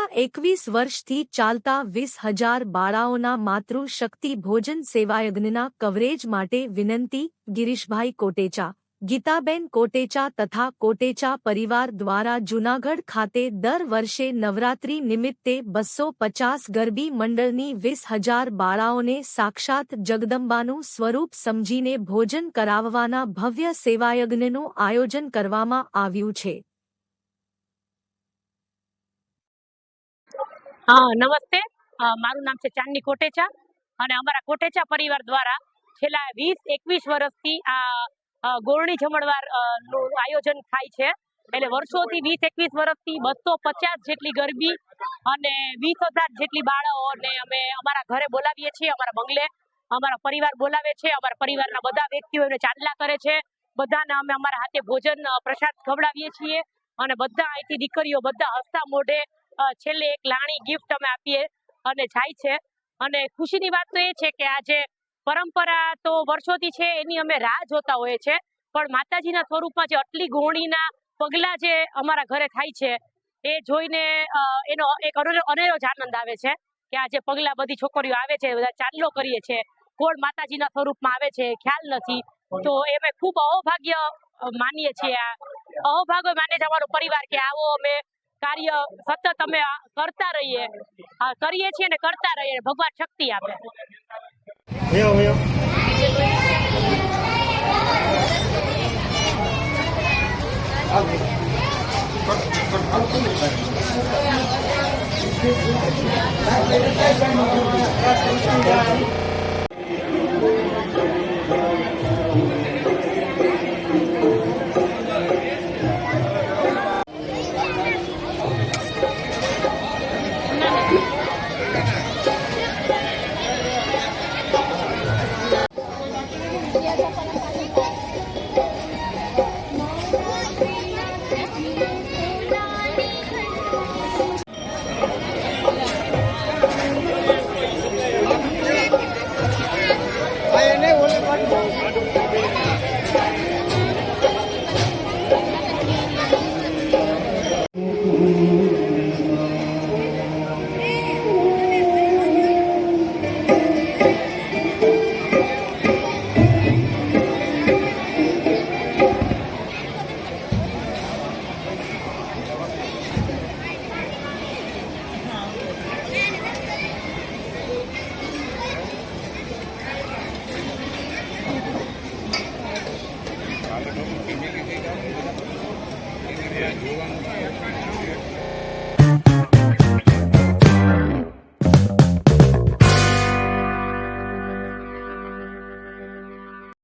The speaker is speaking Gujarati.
છેલ્લા 21 વર્ષથી ચાલતા 20,000 બાળાઓના માતૃશક્તિ ભોજન સેવાયજ્ઞના કવરેજ માટે વિનંતી. ગિરીશભાઈ કોટેચા, ગીતાબેન કોટેચા તથા કોટેચા પરિવાર દ્વારા જૂનાગઢ ખાતે દર વર્ષે નવરાત્રિ નિમિત્તે 250 ગરબી મંડળની 20,000 બાળાઓને સાક્ષાત જગદંબાનું સ્વરૂપ સમજીને ભોજન કરાવવાના ભવ્ય સેવાયજ્ઞનું આયોજન કરવામાં આવ્યું છે. નમસ્તે, મારું નામ છે ચાંદની કોટેચા અને અમારા કોટેચા પરિવાર દ્વારા છેલ્લા 20-21 વર્ષથી આ ગોળણી જમણવાર નું આયોજન થાય છે. એટલે વર્ષોથી 20-21 વર્ષથી 250 જેટલી ગરબી અને 20,000 જેટલી બાળાઓને અમે અમારા ઘરે બોલાવીએ છીએ. અમારા બંગલે અમારા પરિવાર બોલાવે છે. અમારા પરિવારના બધા વ્યક્તિઓ એને ચાંદલા કરે છે. બધાને અમે અમારા હાથે ભોજન પ્રસાદ ખવડાવીએ છીએ અને બધા અહીંથી દીકરીઓ બધા હસતા મોઢે છેલ્લે એક લાણી ગિફ્ટ અમે આપીએ અને જાય છે. અને ખુશીની વાત તો એ છે કે આજે પરંપરા તો વર્ષોથી છે એની અમે રાહ જોતા હોઈએ છે, પણ માતાજીના સ્વરૂપમાં જે આટલી ગોળણીના પગલા જે અમારા ઘરે થાય છે એ જોઈને એનો એક અનેરો જ આનંદ આવે છે કે આજે પગલા બધી છોકરીઓ આવે છે, બધા ચાંદલો કરીએ છે, કોણ માતાજીના સ્વરૂપમાં આવે છે ખ્યાલ નથી. તો એ અમે ખૂબ અહોભાગ્ય માનીએ છીએ. આ અહોભાગ્ય માને છે અમારો પરિવાર કે આવો અમે કાર્ય સતત અમે કરતા રહીએ, કરીએ છીએ ને કરતા રહીએ. ભગવાન શક્તિ આપે. જોવાનું